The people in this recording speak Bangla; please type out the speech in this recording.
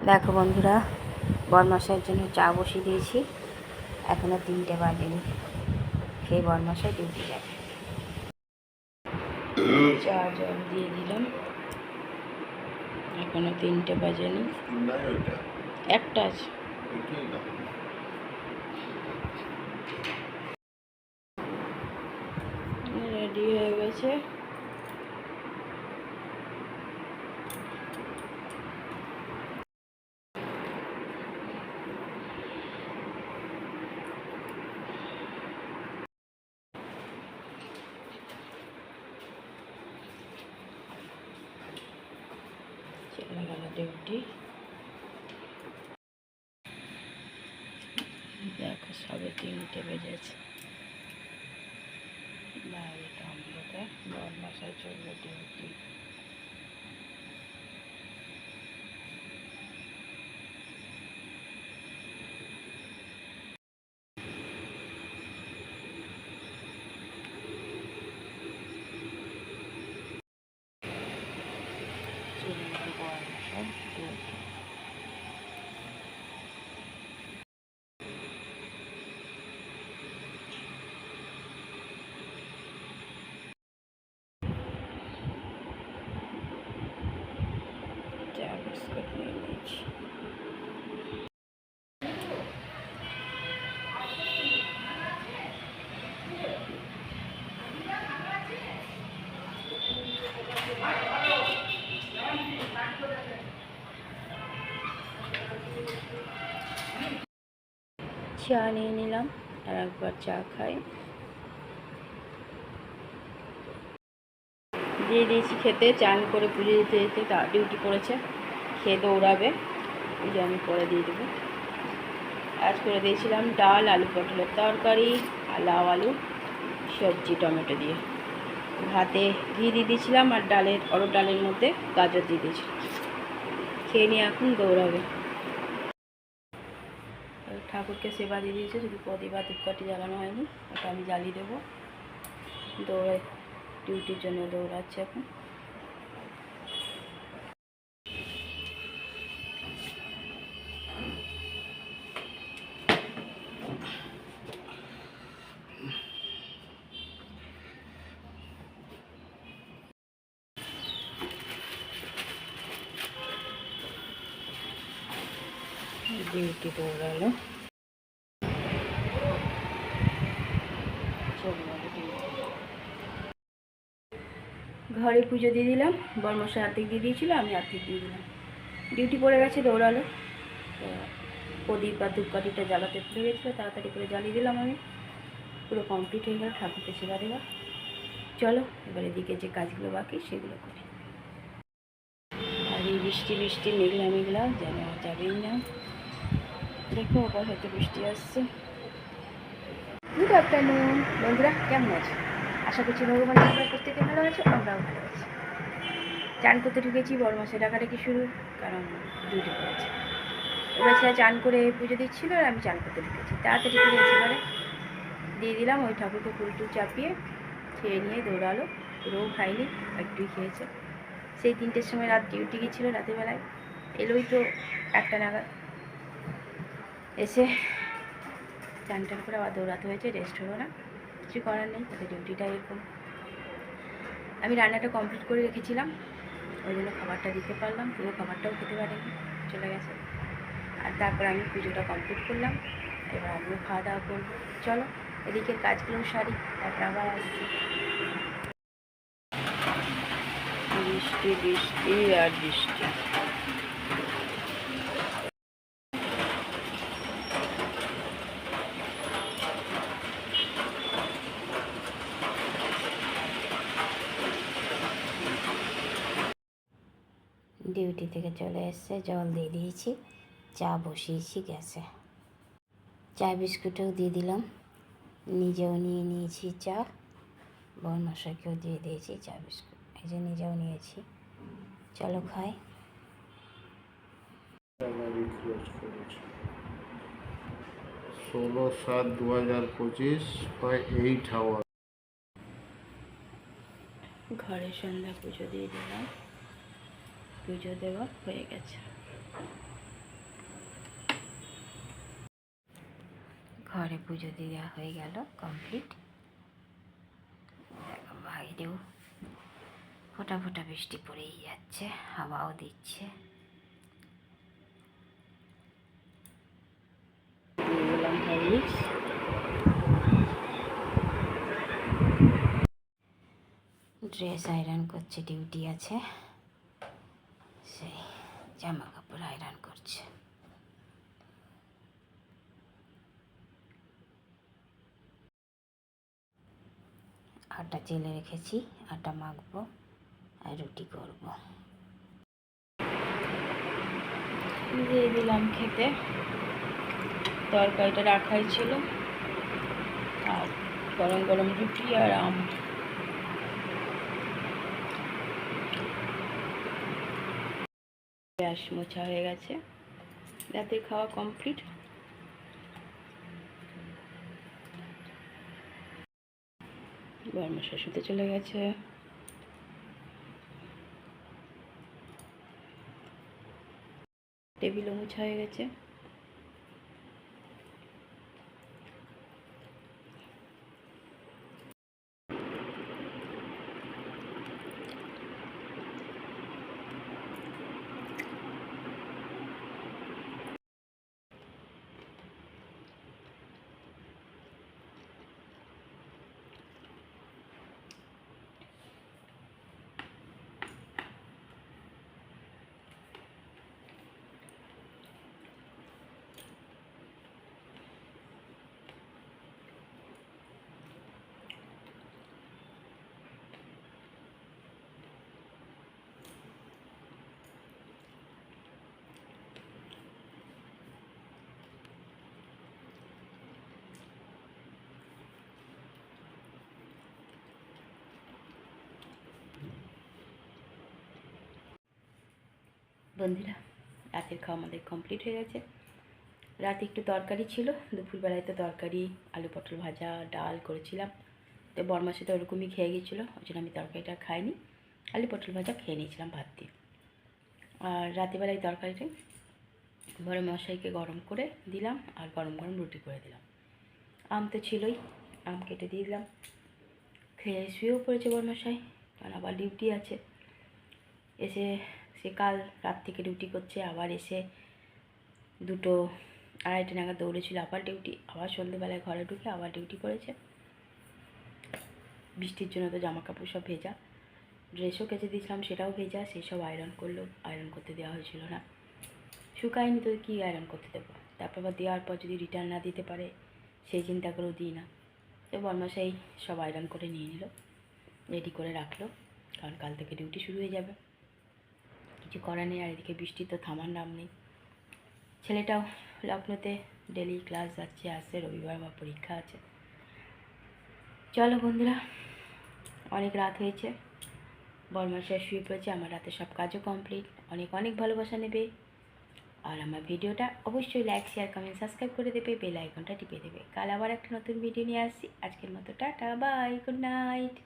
দেখো বন্ধুরা, বরমশাইয়ের জন্য চা বসিয়ে দিয়েছি। এখনও 3টে বাজেনি, খেয়ে বরমশাই ডিউটি যাবে। চা জল দিয়ে দিলাম, এখনও 3টে বাজেনি, একটা আছে। রেডি হয়ে গেছে। চলে গেল ডিউটি। দেখো সবে 3টে বেজেছে, বাইরেটা অন্ধকার। বরমশাই চললো ডিউটি। চলে গেল বরমশাই ডিউটি। চা বিস্কুট নিয়ে নিয়েছি। চা নিয়ে নিলাম, আর একবার চা খাই। দিয়ে দিয়েছি খেতে। চান করে পুজো দিতে যেতে তা ডিউটি করেছে, খেয়ে দৌড়াবে, এই যে আমি করে দিয়ে দেবো। আজ করে দিয়েছিলাম ডাল, আলু পটলের তরকারি আর লাউ আলু সবজি টমেটো দিয়ে। ভাতে ঘি দিয়ে দিয়েছিলাম, আর অরড় ডালের মধ্যে গাজর দিয়ে দিয়েছিলাম। খেয়ে নিয়ে এখন দৌড়াবে। ঠাকুরকে সেবা দিয়ে দিয়েছে, শুধু প্রদীপ আর ধূপকাঠি জ্বালানো হয়নি, ওটা আমি জ্বালিয়ে দেবো। দৌড়ে ডিউটির জন্য দৌড়াচ্ছে এখন। ডিউটি দৌড়ালো। ঘরে পুজো দিয়ে দিলাম, বরমশাই আর্ধেক দিয়ে দিয়েছিল, আমি আর্ধেক দিয়ে দিলাম। ডিউটি পড়ে গেছে, দৌড়ালো। তো প্রদীপ বা ধূপকাঠিটা জ্বালাতে ভুলে গেছিলো, তাড়াতাড়ি করে জ্বালিয়ে দিলাম আমি। পুরো কমপ্লিট হয়ে গেল ঠাকুরকে সেবা দেওয়া। চলো এবার এদিকে যে কাজগুলো বাকি সেগুলো করি। আর এই বৃষ্টি বৃষ্টি মেঘলা মেঘলা, যেন যাবেই না। দেখো আবার হয়তো বৃষ্টি আসছে। গুড আফটারনুন বন্ধুরা, কেমন আছো? আশা করছি ভগবানের কৃপায় প্রত্যেকে ভালো আছো, আমরাও ভালো আছি। চান করতে ঢুকেছি, বরমশাই ডাকাডাকি শুরু, কারণ ডিউটি করেছে। এবার চান করে পুজো দিচ্ছিল, আর আমি চান করতে ঢুকেছি। তাড়াতাড়ি করে এসে পরে দিয়ে দিলাম ওই ঠাকুরকে ফুলটুল চাপিয়ে। খেয়ে নিয়ে দৌড়ালো, পুরোও খাইনি, একটুই খেয়েছে। সেই 3টের সময় রাত ডিউটি গিয়েছিলো, রাতেরবেলায় এলোই তো 1টা নাগাদ। এসে চান টান করে আবার দৌড়াতে হয়েছে, রেস্ট হলো না, কিছু করার নেই, তাদের ডিউটিটা এরকম। আমি রান্নাটা কমপ্লিট করে রেখেছিলাম, ওই জন্য খাবারটা দিতে পারলাম। পুরো খাবারটাও খেতে পারিনি, চলে গেছে। আর তারপর আমি পুজোটা কমপ্লিট করলাম, এবার আমিও খাওয়া দাওয়া করবো। চলো এদিকে কাজগুলো সারি, তারপর আবার আসছি। বৃষ্টি বৃষ্টি আর বৃষ্টি। ডিউটি থেকে চলে এসছে, জল দিয়ে দিয়েছি, চা বসিয়েছি গ্যাসে। চা বিস্কুটও দিয়ে দিলাম, নিজেও নিয়ে নিয়েছি চা, বরমশাইকেও দিয়ে দিয়েছি চা বিস্কুট, এই যে নিজেও নিয়েছি। চলো খাই। 16/7/2025 by 8 hours। ঘরে সন্ধ্যা পুজো দিয়ে দিলাম, পুজো দেওয়া হয়ে গেছে। ঘরে পুজো দেওয়া হয়ে গেল কমপ্লিট। বাইরেও ফোঁটা ফোঁটা বৃষ্টি পড়েই যাচ্ছে, হাওয়াও দিচ্ছে। দিয়ে দিলাম হরলিক্স। ড্রেস আয়রন করছে, ডিউটি আছে, সেই জামা কাপড় আয়রন করছে। আটা চেলে রেখেছি, আটা মাখবো আর রুটি করব। দিয়ে দিলাম খেতে, তরকারিটা রাখাই ছিল, আর গরম গরম রুটি আর আম। গ্যাস মোছা হয়ে গেছে, রাতের খাওয়া কমপ্লিট। বর্মশাই শুতে চলে গেছে। টেবিলও মোছা হয়ে গেছে। বন্ধুরা, রাতের খাওয়া আমাদের কমপ্লিট হয়ে গেছে। রাতে একটু তরকারি ছিল, দুপুরবেলায় তো তরকারি, আলু পটল ভাজা, ডাল করেছিলাম। তো বর্মার সাথে ওরকমই খেয়ে গেছিলো, ওই জন্য আমি তরকারিটা খাইনি, আলু পটল ভাজা খেয়ে নিয়েছিলাম ভাত দিয়ে। আর রাতেবেলায় তরকারিটাই বড় মশাইকে গরম করে দিলাম, আর গরম গরম রুটি করে দিলাম। আম তো ছিলই, আম কেটে দিয়ে দিলাম। খেয়ে শুয়েও পড়েছে বড়মশাই, কারণ আবার ডিউটি আছে। এসে সে কাল রাত থেকে ডিউটি করছে, আবার এসে 2:30 নাগাদ দৌড়েছিল, আবার ডিউটি, আবার সন্ধ্যেবেলায় ঘরে ঢুকে আবার ডিউটি করেছে। বৃষ্টির জন্য তো জামা কাপড় সব ভেজা, ড্রেসও কেচে দিয়েছিলাম সেটাও ভেজা, সেই সব আয়রন করলো, আয়রন করতে দেওয়া হয়েছিল না, শুকায়নি তো কী আয়রন করতে দেবো। তারপর আবার দেওয়ার পর যদি রিটার্ন না দিতে পারে সেই চিন্তা করেও দিই না। তো বর্মশাই সব আয়রন করে নিয়ে নিল, রেডি করে রাখলো, কারণ কাল থেকে ডিউটি শুরু হয়ে যাবে। কিছু করার নেই, আর এদিকে বৃষ্টি তো থামার নাম নেই। ছেলেটাও লখনৌতে ডেলি ক্লাস যাচ্ছে, আসছে, রবিবার বা পরীক্ষা আছে। চলো বন্ধুরা, অনেক রাত হয়েছে, বর্মশাই শুয়ে পড়েছে, আমার রাতে সব কাজও কমপ্লিট। অনেক অনেক ভালোবাসা নেবে, আর আমার ভিডিওটা অবশ্যই লাইক, শেয়ার, কমেন্ট, সাবস্ক্রাইব করে দেবে, বেল আইকনটা টিপে দেবে। কাল আবার একটা নতুন ভিডিও নিয়ে আসছি। আজকের মতো টাটা, বাই, গুড নাইট।